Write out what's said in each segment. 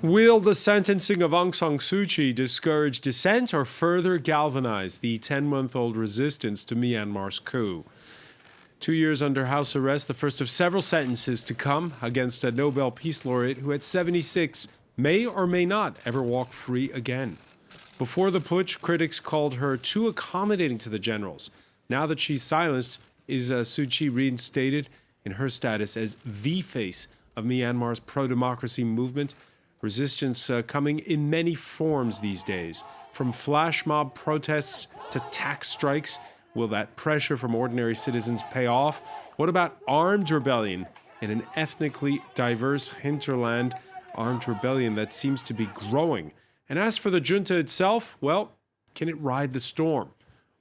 Will the sentencing of Aung San Suu Kyi discourage dissent or further galvanize the 10-month-old resistance to Myanmar's coup? 2 years under house arrest, the first of several sentences to come against a Nobel Peace Laureate who at 76 may or may not ever walk free again. Before the putsch, critics called her too accommodating to the generals. Now that she's silenced, is Suu Kyi reinstated in her status as the face of Myanmar's pro-democracy movement? Resistance coming in many forms these days, from flashmob protests to tax strikes. Will that pressure from ordinary citizens pay off? What about armed rebellion in an ethnically diverse hinterland? Armed rebellion that seems to be growing. And as for the junta itself, well, can it ride the storm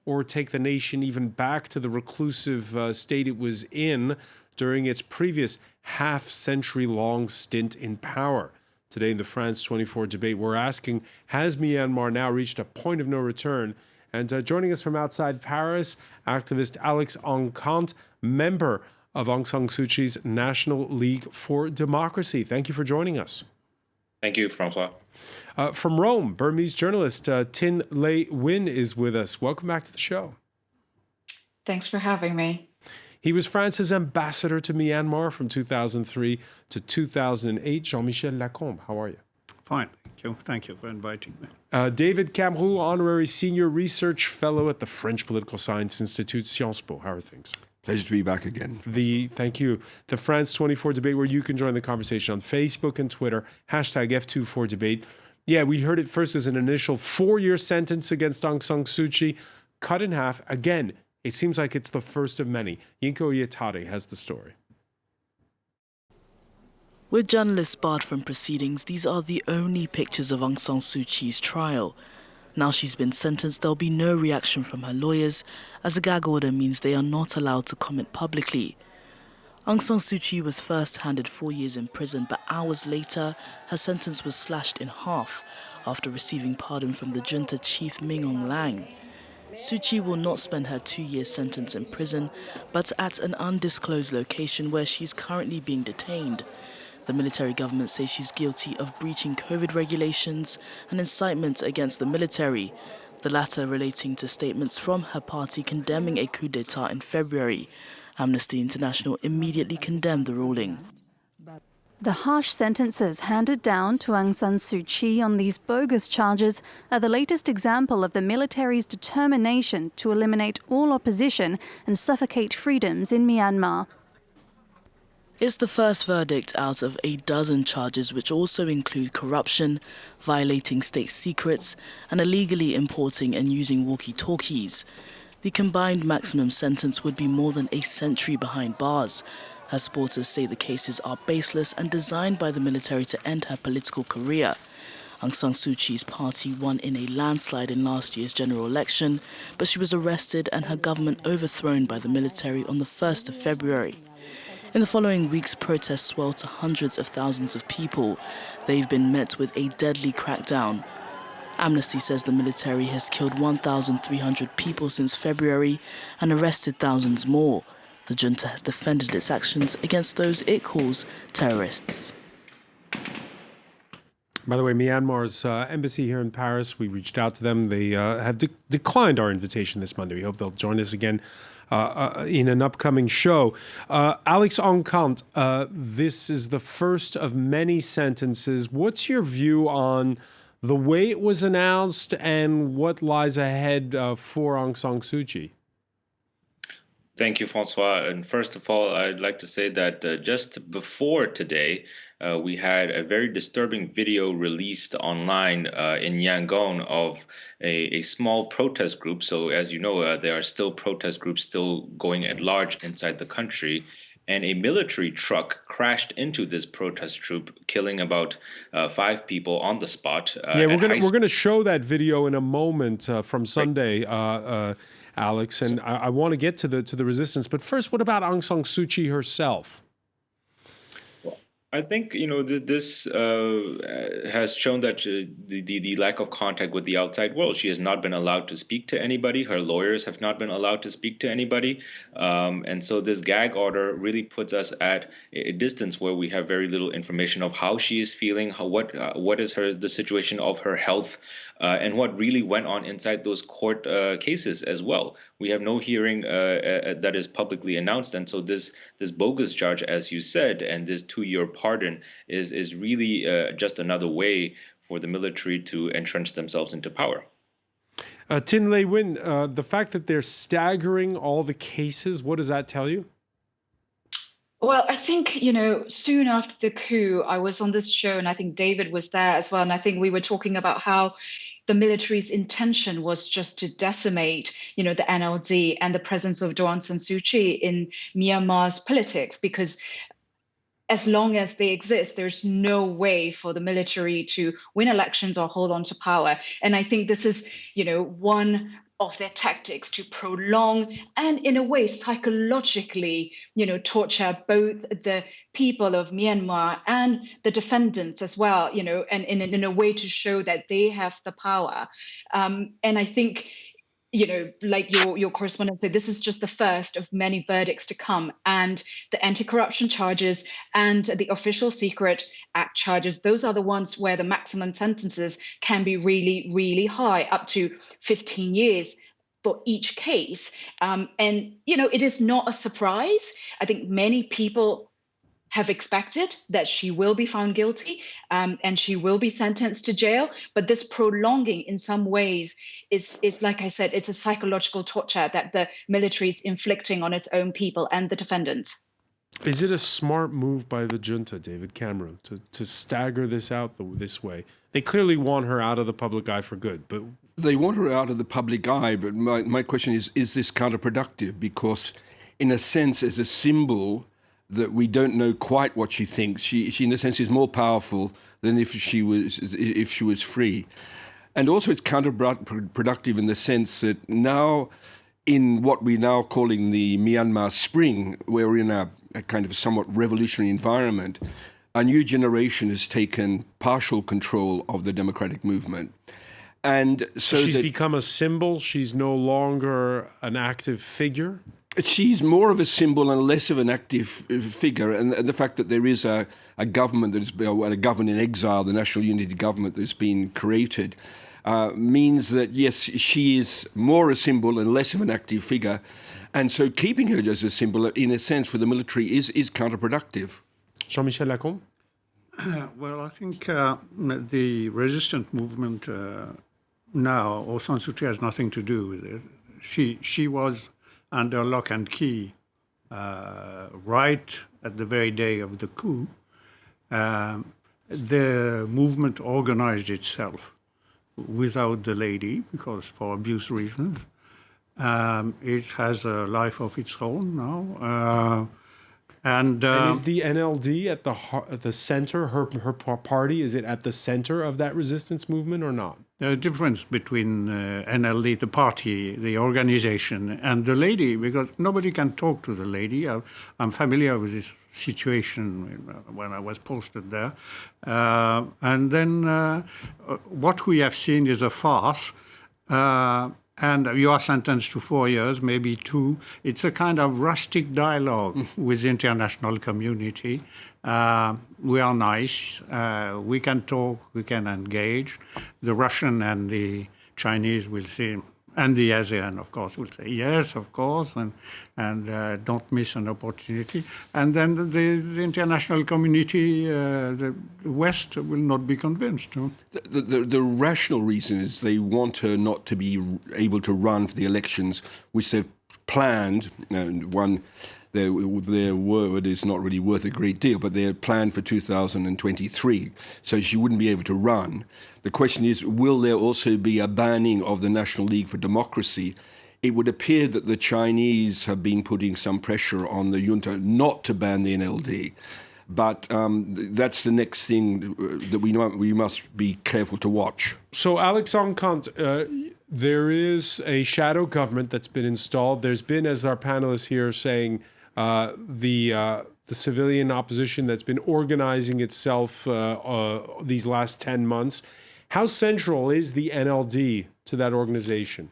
or take the nation even back to the reclusive state it was in during its previous half-century-long stint in power? Today in the France 24 debate, we're asking, has Myanmar now reached a point of no return? And joining us from outside Paris, activist Alex Aung Kant, member of Aung San Suu Kyi's National League for Democracy. Thank you for joining us. Thank you, Francois. From Rome, Burmese journalist Tin Lei Win is with us. Welcome back to the show. Thanks for having me. He was France's ambassador to Myanmar from 2003 to 2008. Jean-Michel Lacombe, how are you? Fine, thank you. Thank you for inviting me. David Camroux, honorary senior research fellow at the French Political Science Institute, Sciences Po. How are things? Pleasure to be back again. Thank you. The France 24 debate, where you can join the conversation on Facebook and Twitter, hashtag F24debate. Yeah, we heard it first as an initial 4-year sentence against Aung San Suu Kyi, cut in half. Again, it seems like it's the first of many. Yinko Iatare has the story. With journalists barred from proceedings, these are the only pictures of Aung San Suu Kyi's trial. Now she's been sentenced, there'll be no reaction from her lawyers, as a gag order means they are not allowed to comment publicly. Aung San Suu Kyi was first handed 4 years in prison, but hours later, her sentence was slashed in half after receiving pardon from the junta chief Min Aung Hlaing. Suu Kyi will not spend her 2-year sentence in prison, but at an undisclosed location where she's currently being detained. The military government says she's guilty of breaching COVID regulations and incitement against the military, the latter relating to statements from her party condemning a coup d'etat in February. Amnesty International immediately condemned the ruling. The harsh sentences handed down to Aung San Suu Kyi on these bogus charges are the latest example of the military's determination to eliminate all opposition and suffocate freedoms in Myanmar. It's the first verdict out of a dozen charges which also include corruption, violating state secrets, and illegally importing and using walkie-talkies. The combined maximum sentence would be more than a century behind bars. Her supporters say the cases are baseless and designed by the military to end her political career. Aung San Suu Kyi's party won in a landslide in last year's general election, but she was arrested and her government overthrown by the military on the 1st of February. In the following weeks, protests swelled to hundreds of thousands of people. They've been met with a deadly crackdown. Amnesty says the military has killed 1,300 people since February and arrested thousands more. The junta has defended its actions against those it calls terrorists. By the way, Myanmar's embassy here in Paris, we reached out to them. They have declined our invitation this Monday. We hope they'll join us again in an upcoming show. Alex Aung Kant, this is the first of many sentences. What's your view on the way it was announced and what lies ahead for Aung San Suu Kyi? Thank you, Francois. And first of all, I'd like to say that just before today, we had a very disturbing video released online in Yangon of a small protest group. So as you know, there are still protest groups still going at large inside the country. And a military truck crashed into this protest troop, killing about 5 people on the spot. Yeah, we're gonna show that video in a moment from Sunday, Alex, and I want to get to the resistance. But first, what about Aung San Suu Kyi herself? I think this has shown that the lack of contact with the outside world. She has not been allowed to speak to anybody. Her lawyers have not been allowed to speak to anybody, and so this gag order really puts us at a distance where we have very little information of how she is feeling, what is the situation of her health, and what really went on inside those court cases as well. We have no hearing that is publicly announced, and so this bogus charge, as you said, and this 2-year pardon is really just another way for the military to entrench themselves into power. Tin Lei Win, the fact that they're staggering all the cases, what does that tell you? Well, I think, soon after the coup, I was on this show and I think David was there as well. And I think we were talking about how the military's intention was just to decimate, the NLD and the presence of Aung San Suu Kyi in Myanmar's politics, because as long as they exist, there's no way for the military to win elections or hold on to power. And I think this is, one of their tactics to prolong and in a way psychologically, torture both the people of Myanmar and the defendants as well, and in a way to show that they have the power. And I think, like your correspondent said, this is just the first of many verdicts to come. And the anti-corruption charges and the Official Secret Act charges, those are the ones where the maximum sentences can be really, really high, up to 15 years for each case. And, it is not a surprise. I think many people have expected that she will be found guilty and she will be sentenced to jail. But this prolonging in some ways is, like I said, it's a psychological torture that the military is inflicting on its own people and the defendants. Is it a smart move by the junta, David Cameron, to stagger this out this way? They clearly want her out of the public eye for good, but... They want her out of the public eye, but my question is this counterproductive? Because in a sense, as a symbol that we don't know quite what she thinks, she in a sense is more powerful than if she was free. And also it's counterproductive in the sense that now, in what we're now calling the Myanmar Spring, where we're in a kind of somewhat revolutionary environment, a new generation has taken partial control of the democratic movement. And so she's become a symbol. She's no longer an active figure. She's more of a symbol and less of an active figure. And the fact that there is a government that is a government in exile, the National Unity Government that's been created, means that, yes, she is more a symbol and less of an active figure. And so keeping her as a symbol, in a sense, for the military is counterproductive. Jean-Michel Lacombe? Well, I think the resistance movement now, Aung San Suu Kyi has nothing to do with it. She was under lock and key right at the very day of the coup. The movement organized itself without the lady, because for abuse reasons. It has a life of its own now. And is the NLD at the center, her party, is it at the center of that resistance movement or not? The difference between NLD, the party, the organization, and the lady, because nobody can talk to the lady. I'm familiar with this situation when I was posted there. And then what we have seen is a farce. And you are sentenced to 4 years, maybe 2. It's a kind of rustic dialogue with the international community. We are nice. We can talk. We can engage. The Russian and the Chinese will say, and the ASEAN, of course, will say yes, of course, and don't miss an opportunity. And then the international community, the West, will not be convinced. No? The rational reason is they want her not to be able to run for the elections, which they've planned. Their word is not really worth a great deal, but they're planned for 2023, so she wouldn't be able to run. The question is, will there also be a banning of the National League for Democracy? It would appear that the Chinese have been putting some pressure on the junta not to ban the NLD. But that's the next thing that we must be careful to watch. So, Alex Onkant, there is a shadow government that's been installed. There's been, as our panelists here saying, the the civilian opposition that's been organizing itself these last 10 months. How central is the NLD to that organization?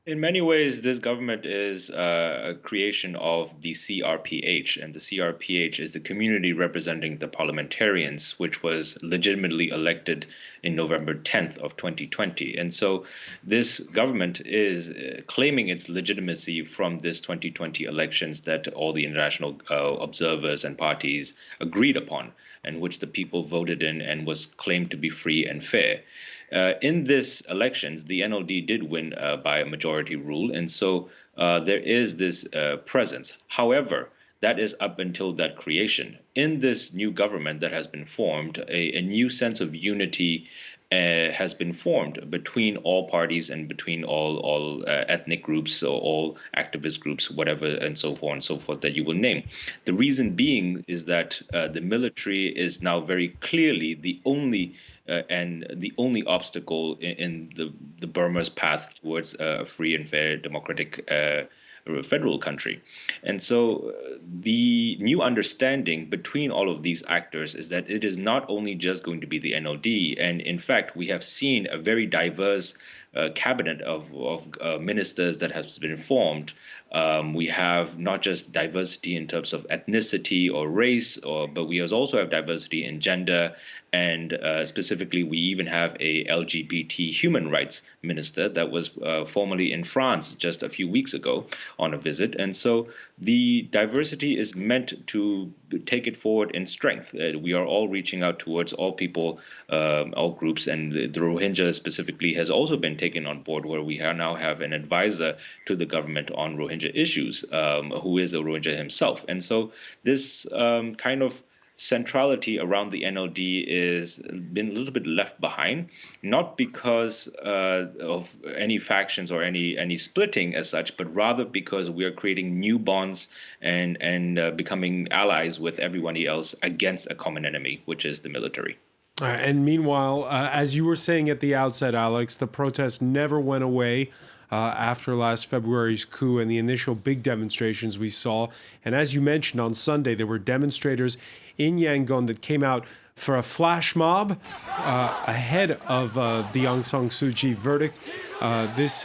In many ways, this government is a creation of the CRPH, and the CRPH is the community representing the parliamentarians, which was legitimately elected in November 10th of 2020. And so this government is claiming its legitimacy from this 2020 elections that all the international observers and parties agreed upon, and which the people voted in and was claimed to be free and fair. In this elections, the NLD did win by a majority rule, and so there is this presence. However, that is up until that creation. In this new government that has been formed, a new sense of unity has been formed between all parties and between all ethnic groups, or all activist groups, whatever, and so forth and so forth that you will name. The reason being is that the military is now very clearly the only obstacle in the Burma's path towards a free and fair democratic federal country. And so the new understanding between all of these actors is that it is not only just going to be the NLD, and in fact, we have seen a very diverse cabinet of ministers that has been formed. We have not just diversity in terms of ethnicity or race, but we also have diversity in gender, and specifically, we even have a LGBT human rights minister that was formerly in France just a few weeks ago on a visit. And so the diversity is meant to take it forward in strength. We are all reaching out towards all people, all groups, and the Rohingya specifically has also been taken on board, where we now have an advisor to the government on Rohingya issues, who is a Rohingya himself. And so this kind of centrality around the NLD is been a little bit left behind, not because of any factions or any splitting as such, but rather because we are creating new bonds and becoming allies with everybody else against a common enemy, which is the military. And meanwhile, as you were saying at the outset, Alex, the protests never went away after last February's coup and the initial big demonstrations we saw. And as you mentioned, on Sunday, there were demonstrators in Yangon that came out for a flash mob ahead of the Aung San Suu Kyi verdict. This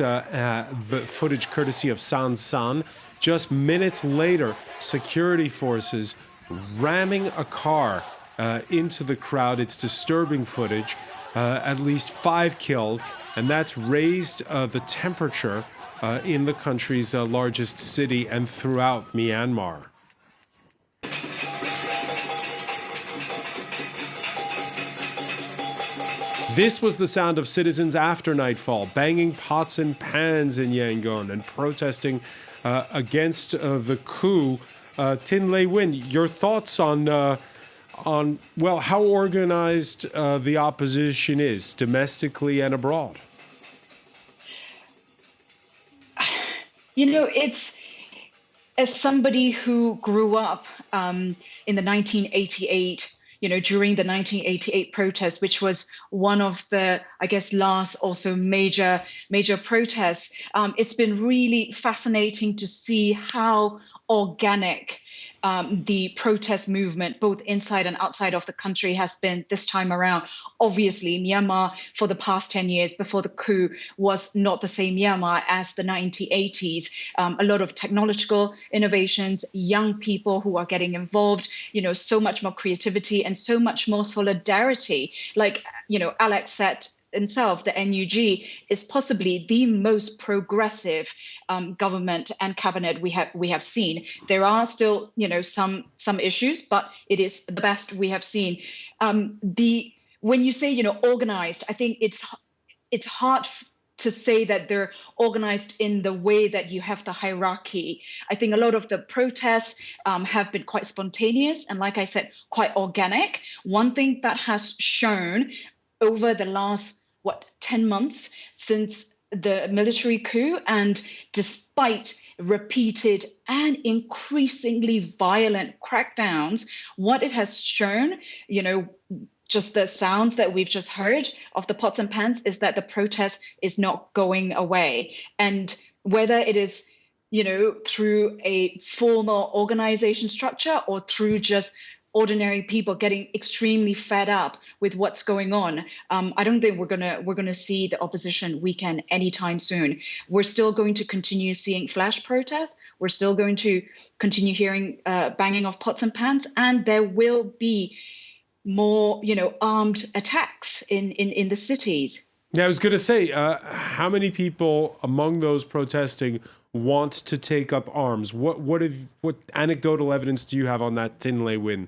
footage courtesy of San San. Just minutes later, security forces ramming a car into the crowd. It's disturbing footage. At least 5 killed, and that's raised the temperature in the country's largest city and throughout Myanmar. This was the sound of citizens after nightfall, banging pots and pans in Yangon and protesting against the coup. Tin Lei Win, your thoughts on how organized the opposition is domestically and abroad? You know, it's, as somebody who grew up in the 1988, during the 1988 protests, which was one of the, I guess, last also major protests, it's been really fascinating to see how organic the protest movement, both inside and outside of the country, has been this time around. Obviously, Myanmar for the past 10 years before the coup was not the same Myanmar as the 1980s. A lot of technological innovations, young people who are getting involved, so much more creativity and so much more solidarity. Like, Alex said himself, the NUG is possibly the most progressive government and cabinet we have seen. There are still, some issues, but it is the best we have seen. When you say, organized, I think it's hard to say that they're organized in the way that you have the hierarchy. I think a lot of the protests have been quite spontaneous and, like I said, quite organic. One thing that has shown over the last 10 months since the military coup, and despite repeated and increasingly violent crackdowns, what it has shown, just the sounds that we've just heard of the pots and pans, is that the protest is not going away. And whether it is through a formal organization structure or through just ordinary people getting extremely fed up with what's going on. I don't think we're gonna see the opposition weaken anytime soon. We're still going to continue seeing flash protests. We're still going to continue hearing banging of pots and pans, and there will be more, armed attacks in the cities. Yeah, I was going to say, how many people among those protesting want to take up arms? What anecdotal evidence do you have on that Tin Lei win?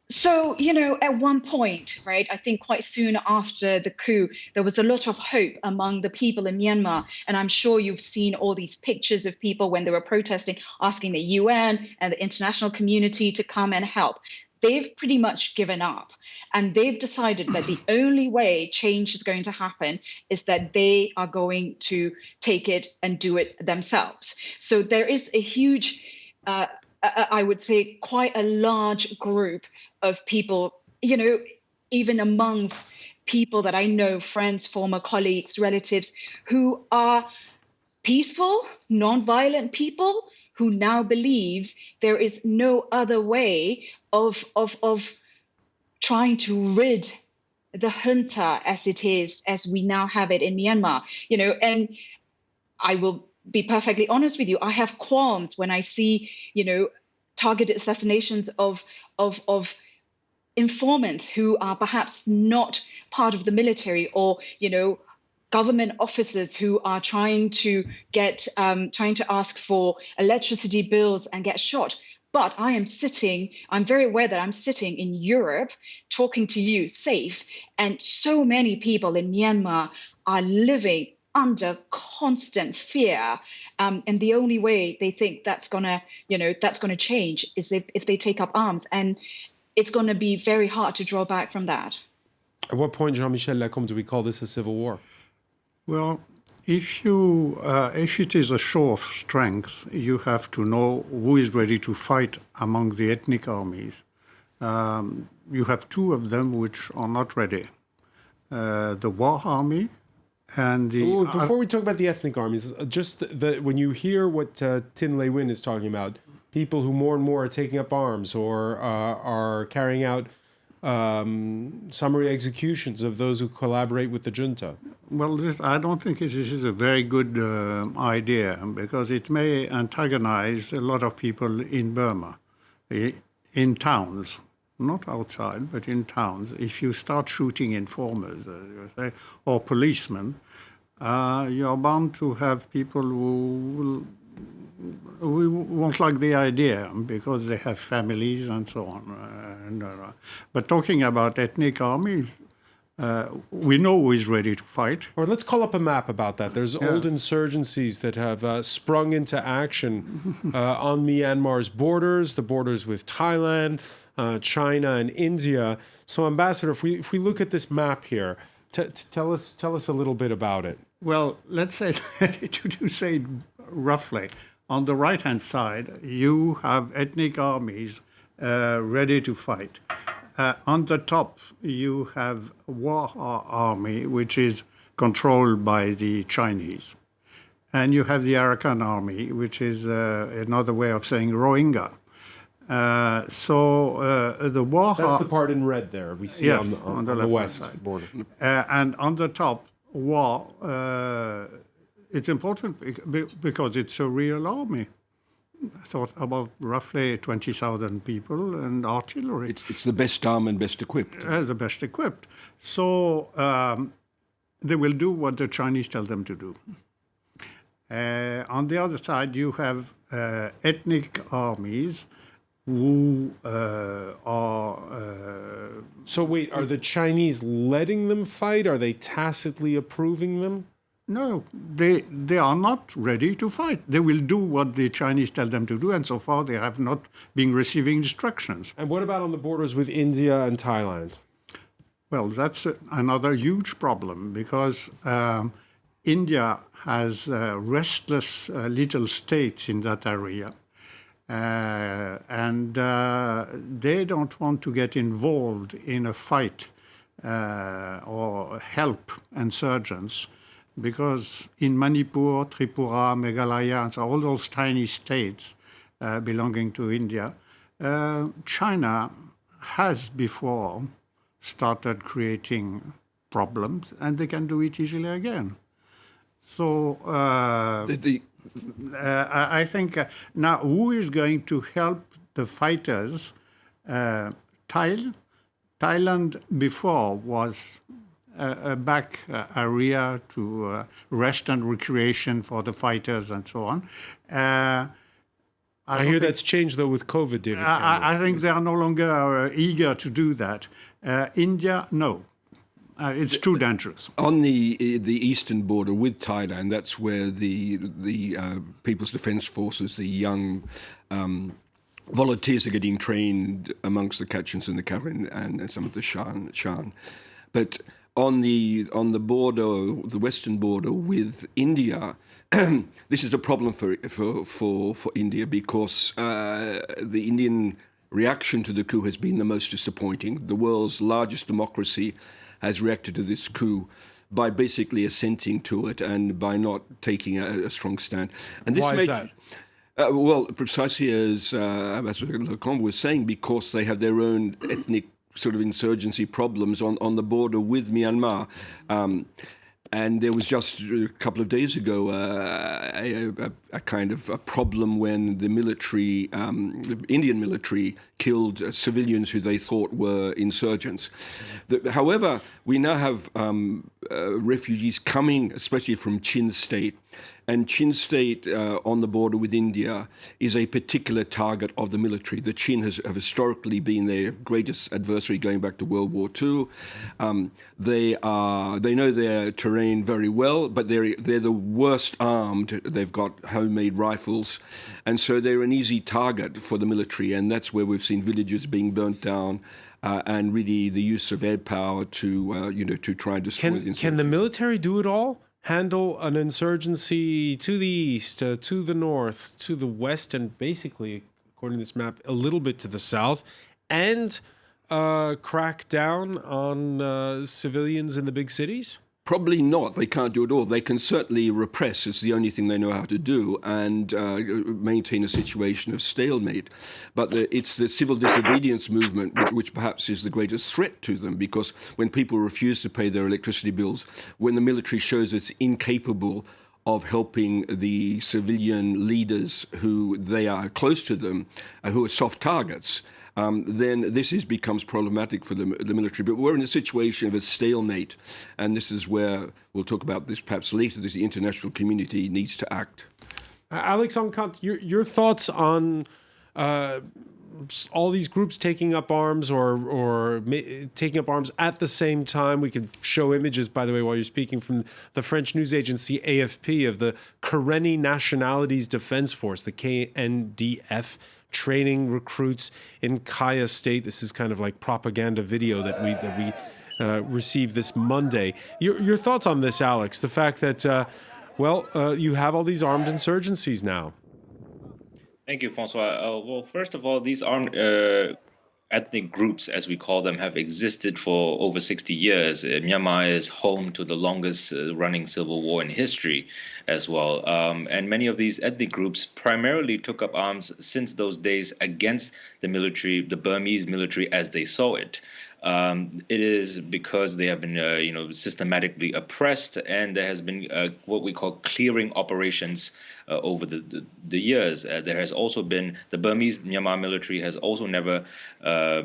So, at one point, right, I think quite soon after the coup, there was a lot of hope among the people in Myanmar. And I'm sure you've seen all these pictures of people when they were protesting, asking the UN and the international community to come and help. They've pretty much given up. And they've decided that the only way change is going to happen is that they are going to take it and do it themselves. So there is a huge, I would say, quite a large group of people, even amongst people that I know, friends, former colleagues, relatives, who are peaceful, non-violent people who now believes there is no other way of trying to rid the junta as we now have it in Myanmar, and I will be perfectly honest with you. I have qualms when I see, targeted assassinations of informants who are perhaps not part of the military, or, government officers who are trying to ask for electricity bills and get shot. But I'm very aware that I'm sitting in Europe talking to you safe. And so many people in Myanmar are living under constant fear. And the only way they think that's gonna change is if they take up arms. And it's gonna be very hard to draw back from that. At what point, Jean-Michel Lacombe, do we call this a civil war? Well, if it is a show of strength, you have to know who is ready to fight among the ethnic armies. You have two of them which are not ready. The war army and the... Before we talk about the ethnic armies, just when you hear what Tin Lei Win is talking about, people who more and more are taking up arms or are carrying out summary executions of those who collaborate with the junta. Well, I don't think this is a very good idea, because it may antagonize a lot of people in Burma, in towns, not outside, but in towns. If you start shooting informers, or policemen, you're bound to have people who won't like the idea because they have families and so on. But talking about ethnic armies, we know who is ready to fight. Or let's call up a map about that. There's old insurgencies that have sprung into action on Myanmar's borders, the borders with Thailand, China, and India. So, Ambassador, if we look at this map here, tell us a little bit about it. Well, let's say, to say it roughly, on the right-hand side, you have ethnic armies ready to fight. On the top, you have war army, which is controlled by the Chinese. And you have the Arakan army, which is another way of saying Rohingya. The war... That's the part in red there we see on the west side. Border. And on the top, war, it's important because it's a real army. I thought about roughly 20,000 people and artillery. It's the best armed and best equipped. The best equipped. So they will do what the Chinese tell them to do. On the other side, you have ethnic armies who are... So wait, are the Chinese letting them fight? Are they tacitly approving them? No, they are not ready to fight. They will do what the Chinese tell them to do, and so far they have not been receiving instructions. And what about on the borders with India and Thailand? Well, that's another huge problem, because India has restless little states in that area, and they don't want to get involved in a fight or help insurgents. because in Manipur, Tripura, Meghalaya, and so all those tiny states belonging to India, China has before started creating problems, and they can do it easily again. So I think now who is going to help the fighters? Thailand before was a back area to rest and recreation for the fighters and so on. I hear that's changed, though, with COVID, David. I think they are no longer eager to do that. India, no. It's too dangerous. On the eastern border with Thailand, that's where the People's Defence Forces, the young volunteers, are getting trained amongst the Kachins and the Karen and some of the Shan. But on the border, the western border with India, this is a problem for India because the Indian reaction to the coup has been the most disappointing. The world's largest democracy has reacted to this coup by basically assenting to it and by not taking a strong stand. And this Why is that? Well, precisely as Ambassador Lecombe was saying, because they have their own ethnic sort of insurgency problems on the border with Myanmar. And there was just a couple of days ago a kind of a problem when the military, the Indian military, killed civilians who they thought were insurgents. However, we now have refugees coming, especially from Chin State. And Chin State on the border with India is a particular target of the military. The Chin have historically been their greatest adversary going back to World War II. They know their terrain very well, but they're the worst armed. They've got homemade rifles, and so they're an easy target for the military. And that's where we've seen villages being burnt down. And really the use of air power to try and destroy the insurgents. Can the military do it all? Handle an insurgency to the east, to the north, to the west, and basically, according to this map, a little bit to the south, and crack down on civilians in the big cities? Probably not. They can't do it all. They can certainly repress. It's the only thing they know how to do, and maintain a situation of stalemate. But it's the civil disobedience movement which perhaps is the greatest threat to them, because when people refuse to pay their electricity bills, when the military shows it's incapable of helping the civilian leaders who they are close to them, who are soft targets, then this becomes problematic for the military. But we're in a situation of a stalemate, and this is where we'll talk about this perhaps later. The international community needs to act. Alex Ankant, your thoughts on all these groups taking up arms or taking up arms at the same time? We can show images, by the way, while you're speaking, from the French news agency AFP of the Karenni Nationalities Defense Force, the KNDF, training recruits in Kaya State. This is kind of like propaganda video that we received this Monday. Your thoughts on this, Alex? The fact that, you have all these armed insurgencies now. Thank you, Francois. Well, first of all, these armed ethnic groups, as we call them, have existed for over 60 years. Myanmar is home to the longest running civil war in history as well. And many of these ethnic groups primarily took up arms since those days against the military, the Burmese military as they saw it. It is because they have been, systematically oppressed, and there has been what we call clearing operations over the years. There has also been the Burmese Myanmar military has also never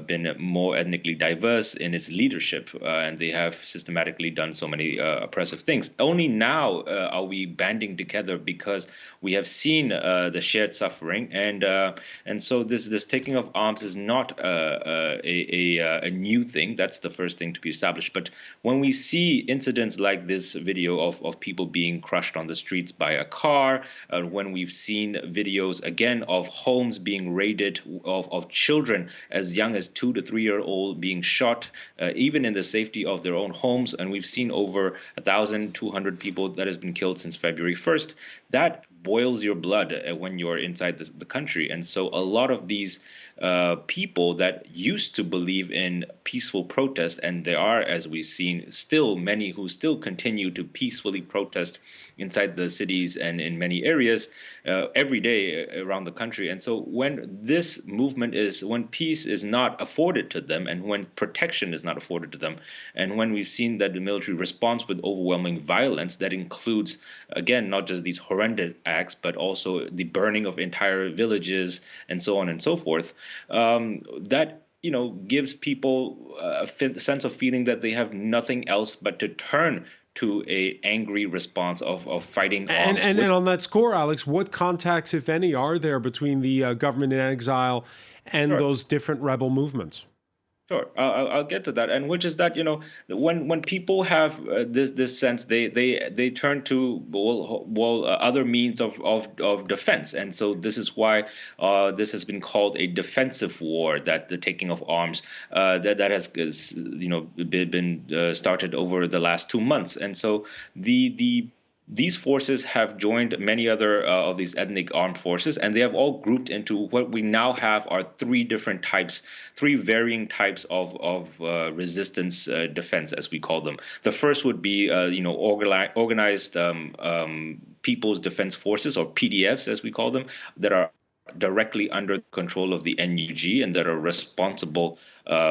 been more ethnically diverse in its leadership, and they have systematically done so many oppressive things. Only now are we banding together because we have seen the shared suffering, and so this taking of arms is not a new thing. That's the first thing to be established. But when we see incidents like this video of people being crushed on the streets by a car, when we've seen videos again of homes being raided, of children as young as 2 to 3 year old being shot, even in the safety of their own homes, and we've seen over 1,200 people that has been killed since February 1st, that boils your blood when you're inside the country. And so a lot of these people that used to believe in peaceful protest, and there are, as we've seen, still many who still continue to peacefully protest inside the cities and in many areas every day around the country. And so when this movement when peace is not afforded to them, and when protection is not afforded to them, and when we've seen that the military responds with overwhelming violence, that includes, again, not just these horrendous acts, but also the burning of entire villages and so on and so forth, that gives people a sense of feeling that they have nothing else but to turn to a angry response of fighting arms. And on that score, Alex, what contacts, if any, are there between the government in exile and those different rebel movements? Sure, I'll get to that, and which is that when people have this sense, they turn to other means of defense, and so this is why this has been called a defensive war, that the taking of arms that has been started over the last 2 months, and so these forces have joined many other of these ethnic armed forces, and they have all grouped into what we now have are three varying types of resistance defense, as we call them. The first would be, organized People's Defense Forces, or PDFs, as we call them, that are directly under the control of the NUG and that are responsible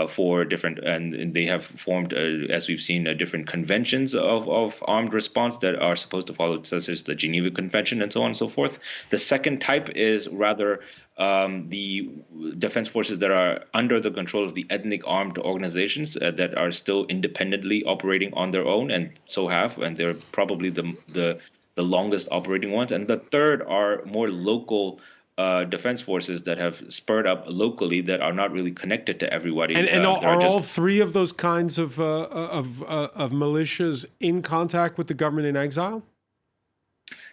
for different, and they have formed, as we've seen, different conventions of armed response that are supposed to follow, such as the Geneva Convention and so on and so forth. The second type is rather the defense forces that are under the control of the ethnic armed organizations that are still independently operating on their own, and they're probably the longest operating ones. And the third are more local defense forces that have spurred up locally that are not really connected to everybody. And are all three of those kinds of militias in contact with the government in exile?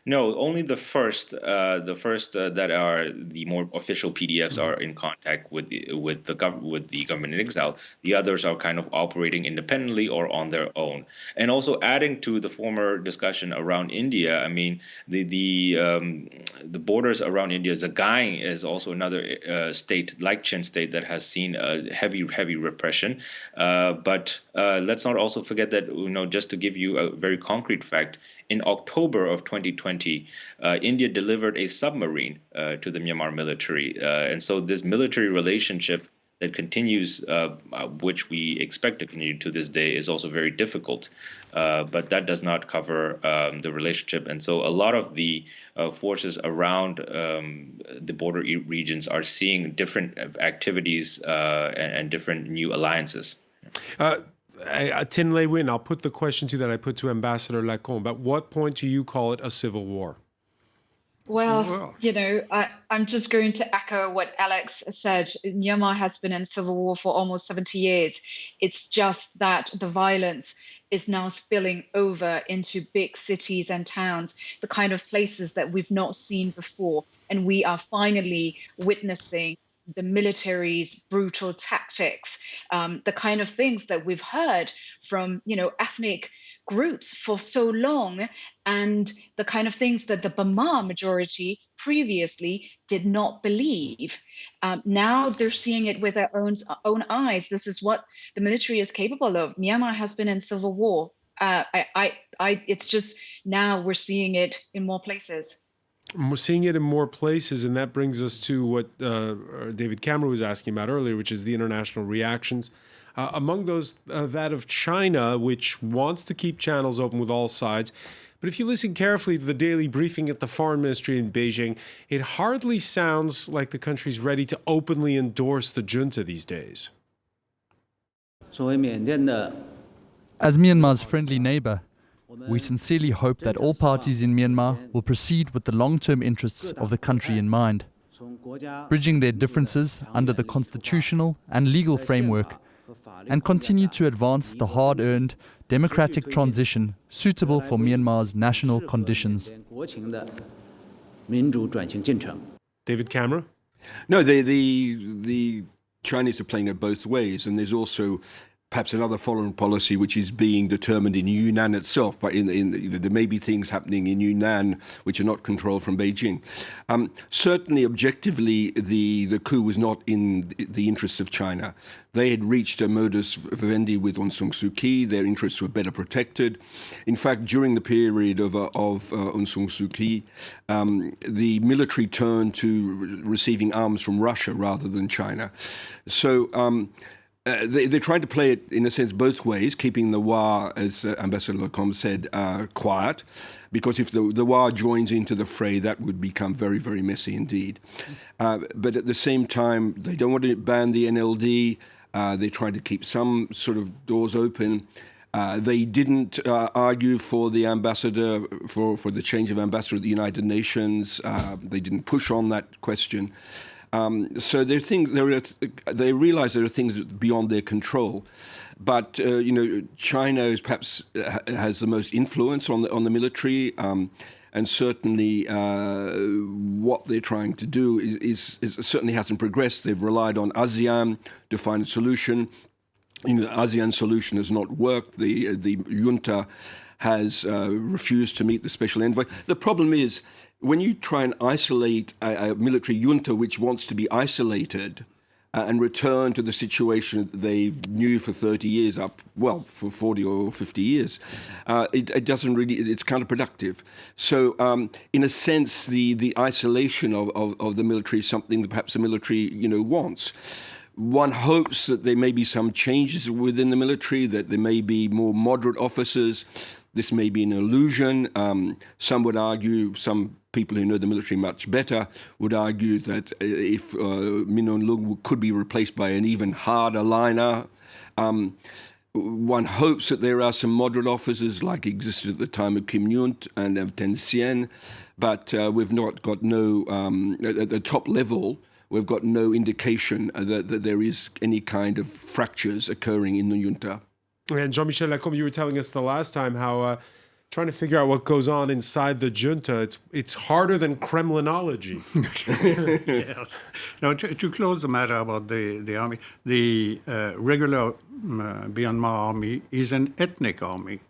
No, only the first that are the more official PDFs are in contact with the government in exile. The others are kind of operating independently or on their own. And also adding to the former discussion around India, I mean the borders around India, Zagaing is also another state like Chin State that has seen heavy repression. But let's not also forget that, just to give you a very concrete fact, in October of 2020, India delivered a submarine to the Myanmar military. And so this military relationship that continues, which we expect to continue to this day, is also very difficult. But that does not cover the relationship. And so a lot of the forces around the border regions are seeing different activities and different new alliances. Tin Lei Win, I'll put the question to you that I put to Ambassador Lacombe. At what point do you call it a civil war? Well, I'm just going to echo what Alex said. Myanmar has been in civil war for almost 70 years. It's just that the violence is now spilling over into big cities and towns, the kind of places that we've not seen before. And we are finally witnessing the military's brutal tactics, the kind of things that we've heard from, ethnic groups for so long, and the kind of things that the Burma majority previously did not believe. Now they're seeing it with their own eyes. This is what the military is capable of. Myanmar has been in civil war. It's just now we're seeing it in more places. We're seeing it in more places, and that brings us to what David Cameron was asking about earlier, which is the international reactions. Among those, that of China, which wants to keep channels open with all sides. But if you listen carefully to the daily briefing at the Foreign Ministry in Beijing, it hardly sounds like the country's ready to openly endorse the junta these days. As Myanmar's friendly neighbor, we sincerely hope that all parties in Myanmar will proceed with the long-term interests of the country in mind, bridging their differences under the constitutional and legal framework, and continue to advance the hard-earned democratic transition suitable for Myanmar's national conditions. David Cameron? No, the Chinese are playing it both ways, and there's also perhaps another foreign policy which is being determined in Yunnan itself, but there may be things happening in Yunnan which are not controlled from Beijing. Certainly, objectively, the coup was not in the interests of China. They had reached a modus vivendi with Aung San Suu Kyi. Their interests were better protected. In fact, during the period of Aung San Suu Kyi, the military turned to receiving arms from Russia rather than China. So they tried to play it, in a sense, both ways, keeping the Wa, as Ambassador Lacombe said, quiet, because if the Wa joins into the fray, that would become very, very messy indeed. But at the same time, they don't want to ban the NLD. They tried to keep some sort of doors open. They didn't argue for the ambassador, for the change of ambassador at the United Nations. They didn't push on that question. So there are things. They realize there are things beyond their control, but China is perhaps has the most influence on the military, and certainly what they're trying to do is certainly hasn't progressed. They've relied on ASEAN to find a solution. The ASEAN solution has not worked. The junta has refused to meet the special envoy. The problem is, when you try and isolate a military junta which wants to be isolated and return to the situation that they knew for 30 years for 40 or 50 years, it doesn't really, it's counterproductive. So in a sense, the isolation of the military is something that perhaps the military, wants. One hopes that there may be some changes within the military, that there may be more moderate officers. This may be an illusion. Some would argue, some people who know the military much better would argue that if Min Aung Hlaing could be replaced by an even harder liner. One hopes that there are some moderate officers like existed at the time of Kim Nyunt and of Thein Sein, but we've not got at the top level, we've got no indication that there is any kind of fractures occurring in the junta. And Jean-Michel Lacombe, you were telling us the last time how trying to figure out what goes on inside the junta, it's harder than Kremlinology. Yes. Now, to close the matter about the army, the regular Myanmar army is an ethnic army.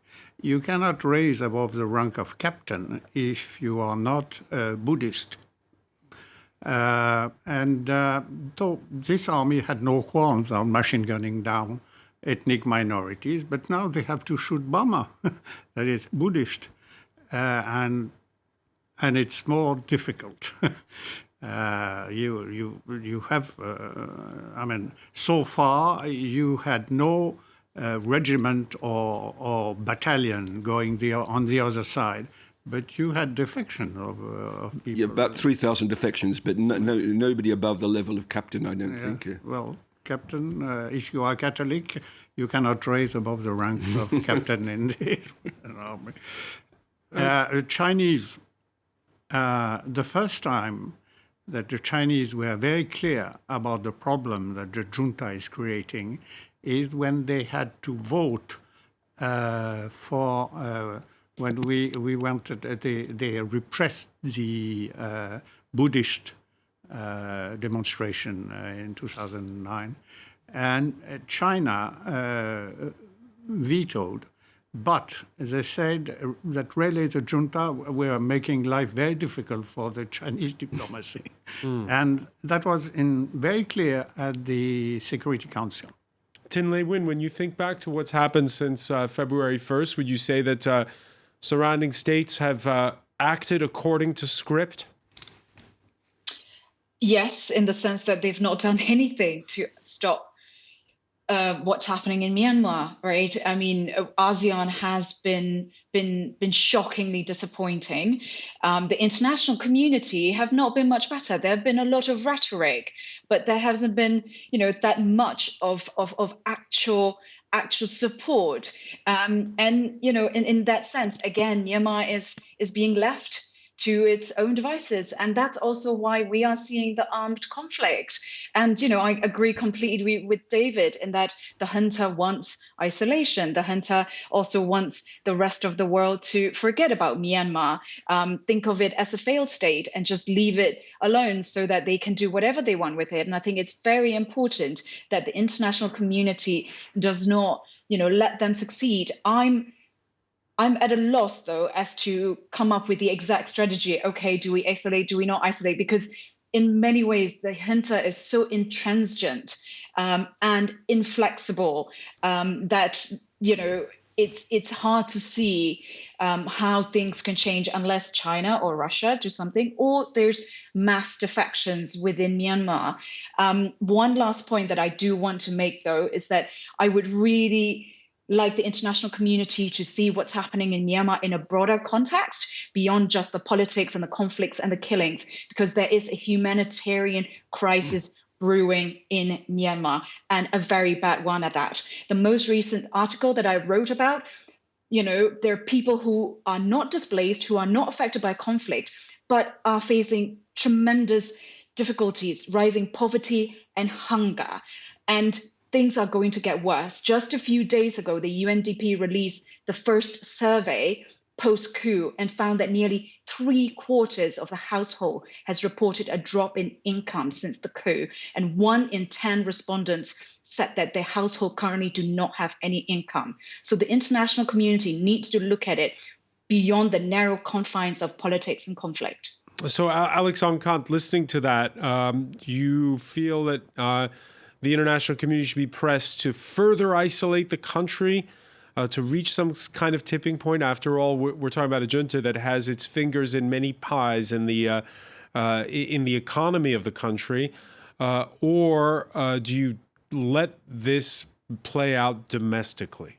You cannot raise above the rank of captain if you are not Buddhist. So this army had no qualms on machine gunning down ethnic minorities, but now they have to shoot Burma, that is Buddhist, and it's more difficult. You have, so far you had no regiment or battalion going on the other side, but you had defection of people. Yeah, about 3,000 defections, but nobody above the level of captain, I don't think. Well, captain, if you are Catholic, you cannot raise above the rank of captain in the army. Chinese, the first time that the Chinese were very clear about the problem that the junta is creating is when they had to vote when we wanted, they repressed the Buddhist demonstration in 2009, and China vetoed. But they said that really the junta were making life very difficult for the Chinese diplomacy. And that was very clear at the Security Council. Tin Lei Win, when you think back to what's happened since February 1st, would you say that surrounding states have acted according to script? Yes, in the sense that they've not done anything to stop what's happening in Myanmar, right? I mean, ASEAN has been shockingly disappointing. The international community have not been much better. There have been a lot of rhetoric, but there hasn't been, that much of actual support. And in that sense, again, Myanmar is being left to its own devices. And that's also why we are seeing the armed conflict. And, I agree completely with David in that the junta wants isolation. The junta also wants the rest of the world to forget about Myanmar, think of it as a failed state and just leave it alone so that they can do whatever they want with it. And I think it's very important that the international community does not, let them succeed. I'm at a loss, though, as to come up with the exact strategy. Okay, do we isolate? Do we not isolate? Because in many ways, the junta is so intransigent and inflexible that, it's hard to see how things can change unless China or Russia do something, or there's mass defections within Myanmar. One last point that I do want to make, though, is that I would really like the international community to see what's happening in Myanmar in a broader context beyond just the politics and the conflicts and the killings, because there is a humanitarian crisis brewing in Myanmar, and a very bad one at that. The most recent article that I wrote about, there are people who are not displaced, who are not affected by conflict, but are facing tremendous difficulties, rising poverty and hunger. And things are going to get worse. Just a few days ago, the UNDP released the first survey post-coup and found that nearly 3/4 of the household has reported a drop in income since the coup. And 1 in 10 respondents said that their household currently do not have any income. So the international community needs to look at it beyond the narrow confines of politics and conflict. So, Alex Onkant, listening to that, you feel that the international community should be pressed to further isolate the country, to reach some kind of tipping point. After all, we're talking about a junta that has its fingers in many pies in the economy of the country, or do you let this play out domestically?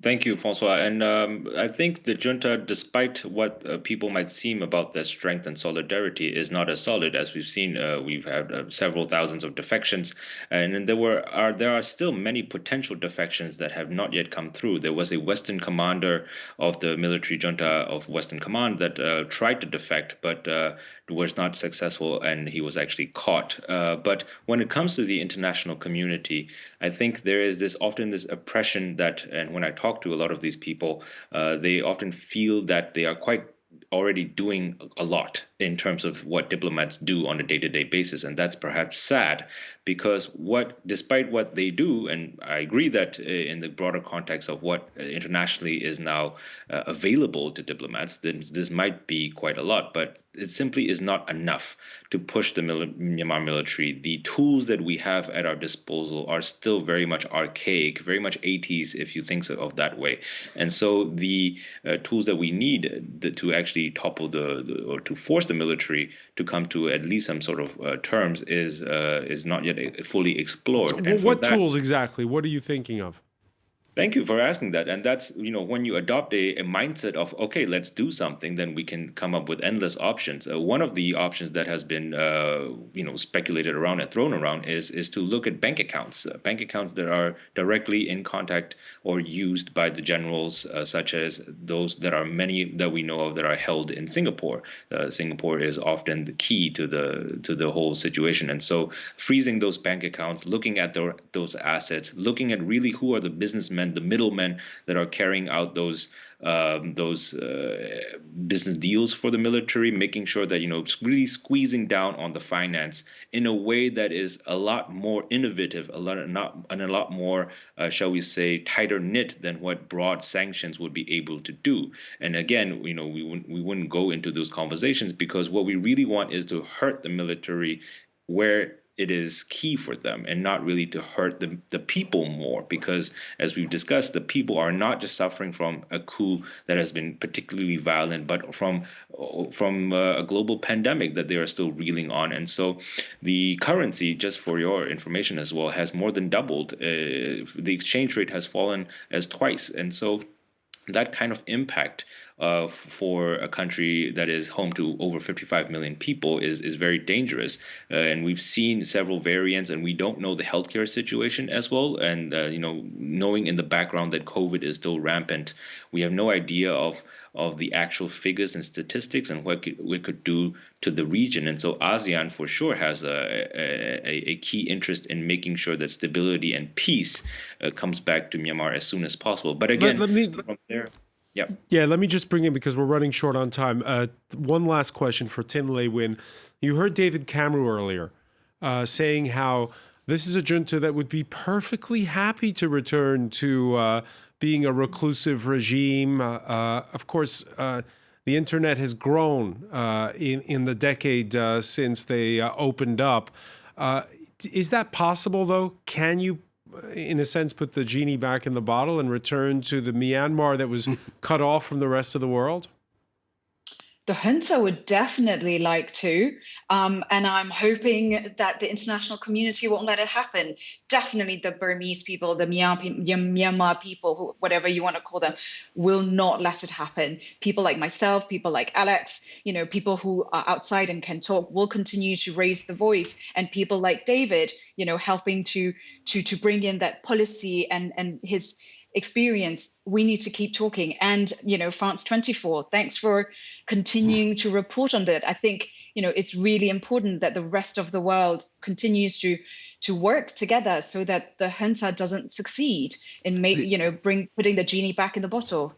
Thank you, Francois. And I think the junta, despite what people might seem about their strength and solidarity, is not as solid as we've seen. We've had several thousands of defections, and then there are still many potential defections that have not yet come through. There was a Western commander of the military junta of Western Command that tried to defect, but was not successful, and he was actually caught. But when it comes to the international community, I think there is often this oppression that, and when I talk to a lot of these people, they often feel that they are quite already doing a lot in terms of what diplomats do on a day-to-day basis. And that's perhaps sad, because despite what they do, and I agree that in the broader context of what internationally is now available to diplomats, then this might be quite a lot, but it simply is not enough to push the Myanmar military. The tools that we have at our disposal are still very much archaic, very much 80s, if you think of that way. And so the tools that we need to actually topple or to force the military to come to at least some sort of terms is not yet fully explored. So what tools exactly? What are you thinking of? Thank you for asking that. And that's, when you adopt a mindset of, okay, let's do something, then we can come up with endless options. One of the options that has been, speculated around and thrown around is to look at bank accounts that are directly in contact or used by the generals, such as those that are many that we know of that are held in Singapore. Singapore is often the key to the whole situation. And so freezing those bank accounts, looking at those assets, looking at really who are the businessmen, the middlemen that are carrying out those business deals for the military, making sure that, really squeezing down on the finance in a way that is a lot more innovative, a lot more, shall we say, tighter knit than what broad sanctions would be able to do. And again, we wouldn't go into those conversations, because what we really want is to hurt the military where it is key for them, and not really to hurt the people more, because as we've discussed, the people are not just suffering from a coup that has been particularly violent, but from a global pandemic that they are still reeling on. And so the currency, just for your information as well, has more than doubled. The exchange rate has fallen as twice. And so that kind of impact for a country that is home to over 55 million people is very dangerous. And we've seen several variants, and we don't know the healthcare situation as well. And knowing in the background that COVID is still rampant, we have no idea of the actual figures and statistics and what we could do to the region. And so ASEAN for sure has a key interest in making sure that stability and peace comes back to Myanmar as soon as possible. But again, from there. Yeah, let me just bring in, because we're running short on time, one last question for Tin Le Win. You heard David Cameron earlier saying how this is a junta that would be perfectly happy to return to being a reclusive regime. Of course, the internet has grown in the decade since they opened up. Is that possible, though? Can you, in a sense, put the genie back in the bottle and return to the Myanmar that was cut off from the rest of the world? The junta would definitely like to, and I'm hoping that the international community won't let it happen. Definitely the Burmese people, the Myanmar people, whatever you want to call them, will not let it happen. People like myself, people like Alex, people who are outside and can talk will continue to raise the voice, and people like David, helping to bring in that policy and his experience. We need to keep talking. And France 24, thanks for continuing to report on that. I think it's really important that the rest of the world continues to work together so that the junta doesn't succeed in putting the genie back in the bottle.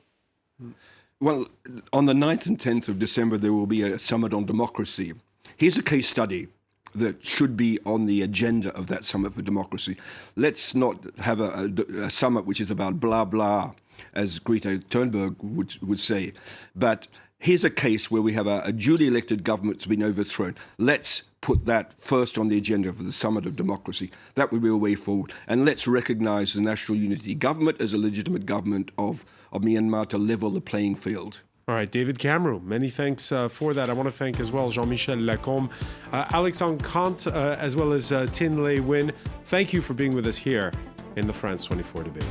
Well, on the 9th and 10th of December there will be a summit on democracy. Here's a case study that should be on the agenda of that summit for democracy. Let's not have a summit which is about blah, blah, as Greta Thunberg would say. But here's a case where we have a duly elected government that's been overthrown. Let's put that first on the agenda for the summit of democracy. That would be a way forward. And let's recognize the National Unity Government as a legitimate government of Myanmar to level the playing field. All right, David Cameron, many thanks for that. I want to thank as well Jean-Michel Lacombe, Alex Ancant, as well as Tin Le Win. Thank you for being with us here in the France 24 debate.